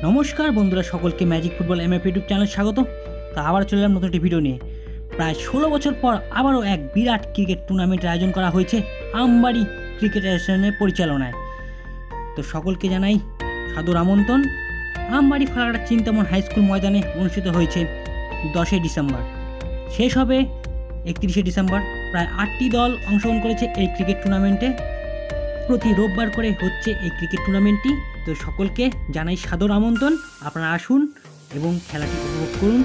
নমস্কার বন্ধুরা, সকলকে ম্যাজিক ফুটবল এমএফ ইউটিউব চ্যানেলে স্বাগত। তা আবার চলে এলাম নতুন একটি ভিডিও নিয়ে। প্রায় 16 বছর পর আবারও এক বিরাট ক্রিকেট টুর্নামেন্টের আয়োজন করা হয়েছে আমবাড়ি ক্রিকেট অ্যাসোসিয়েশনের পরিচালনায়। তো সকলকে জানাই সাদর আমন্ত্রণ। আমবাড়ি ফালাকাটা চিন্তামন হাই স্কুল ময়দানে অনুষ্ঠিত হয়েছে 10 ডিসেম্বর, শেষ হবে 31 ডিসেম্বর। প্রায় 8টি দল অংশগ্রহণ করেছে এই ক্রিকেট টুর্নামেন্টে। প্রতি রোববার করে হচ্ছে এই ক্রিকেট টুর্নামেন্টটি। তো সকলকে জানাই সাদর আমন্ত্রণ, আপনারা আসুন এবং খেলাটি উপভোগ করুন।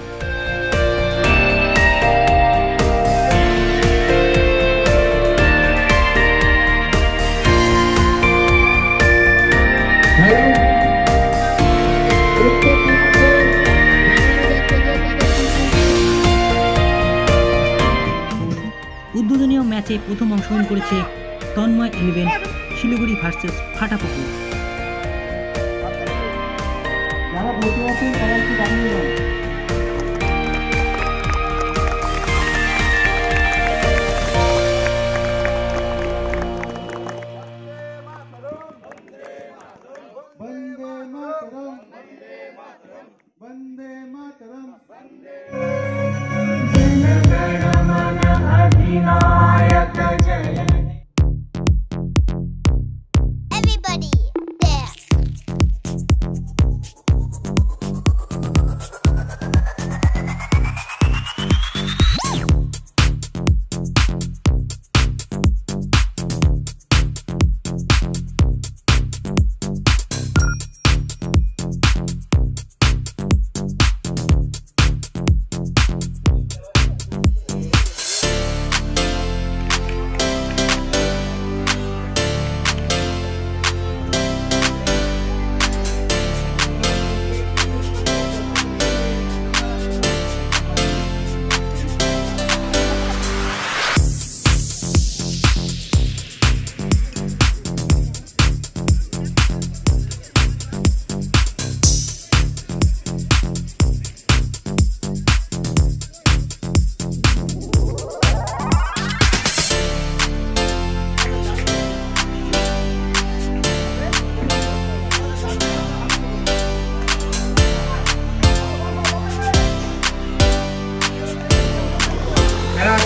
উদ্বোধনীয় ম্যাচে প্রথম অংশগ্রহণ করেছে তন্ময় 11 শিলিগুড়ি ভার্সেস ফাটাপুকুর।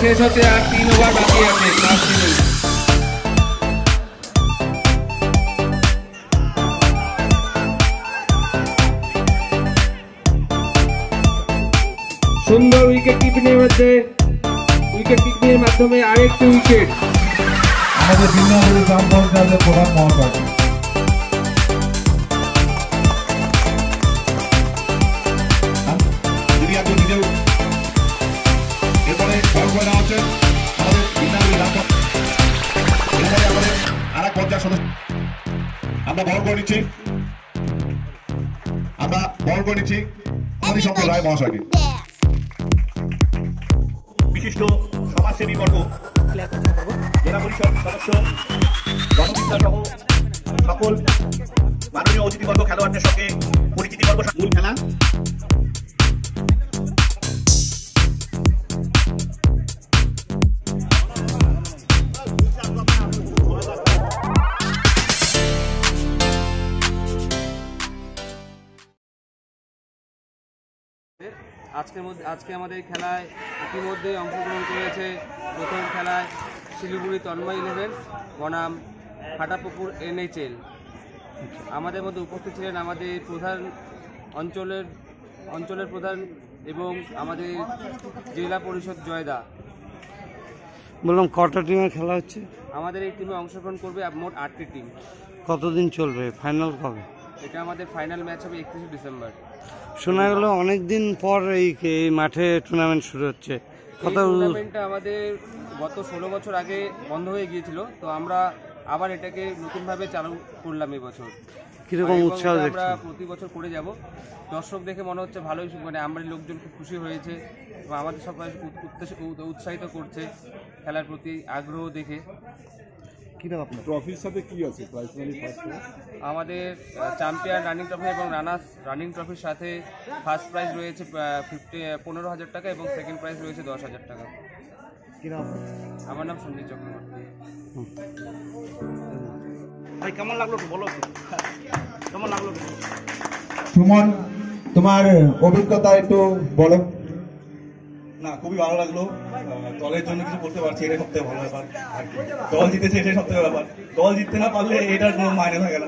শেষ হতে আর 3 ওভার বাকি আছে। সুন্দর উইকেট কিপিংয়ের মাধ্যমে আরেকটি উইকেট। আমাদের ভিন্নভাবে গ্রাম পঞ্চায়েতের প্রধান মহাশয় আমরা বল করে নিচ্ছি রায় মহাশয়কে। বিশিষ্ট সমাজসেবী বর্গ, জেলা পরিষদ সদস্য, জনবিদ্যা সহ সকল মাননীয় অতিথিবর্গ, খেলোয়াড়দের সঙ্গে পরিচিতি পর্ব। মূল খেলা আজকে আমাদের খেলায় ইতিমধ্যে অংশগ্রহণ করেছে প্রথম খেলায় শিলিগুড়ি তন্ময় 11 বনাম ফাটাপুকুর NHL। আমাদের মধ্যে উপস্থিত ছিলেন আমাদের প্রধান অঞ্চলের প্রধান এবং আমাদের জেলা পরিষদ জয়দা। বললাম কটা টিমে খেলা হচ্ছে? আমাদের এই টিমে অংশগ্রহণ করবে মোট 8টি টিম। কতদিন চলবে? ফাইনাল কবে? এটা আমাদের ফাইনাল ম্যাচ হবে 31 ডিসেম্বর। শোনা গেল অনেকদিন পর এই মাঠে টুর্নামেন্ট শুরু হচ্ছে। টুর্নামেন্টটা আমাদের গত 16 বছর আগে বন্ধ হয়ে গিয়েছিল, তো আমরা আবার এটাকে নতুনভাবে চালু করলাম এবছর। কিরকম উৎসাহ? আমরা প্রতি বছর করে যাব। দর্শক দেখে মনে হচ্ছে ভালোই, মানে আমার লোকজন খুব খুশি হয়েছে এবং আমাদের সবাই উৎসাহিত করছে খেলার প্রতি আগ্রহ দেখে। ট্রফির সাথে কি আছে? প্রাইজ মানি ফার্স্ট প্রাইজ আমাদের চ্যাম্পিয়ন রানিং ট্রফি এবং রানার্স রানিং ট্রফির সাথে ফার্স্ট প্রাইজ রয়েছে 15,000 টাকা এবং সেকেন্ড প্রাইজ রয়েছে 10,000 টাকা। আমার নাম সঞ্জীব চক্রবর্তী। ভাই কেমন লাগলো একটু বলো, কেমন লাগলো? সুমন, তোমার অভিজ্ঞতা একটু বলো। না, খুবই ভালো লাগলো। দলের জন্য কিছু করতে পারছি, এটাই সবথেকে ভালো ব্যাপার। আর কি, দল জিতেছে এটাই সবথেকে ব্যাপার। দল জিততে না পারলে এটার কোনো মাইনে থাকে না।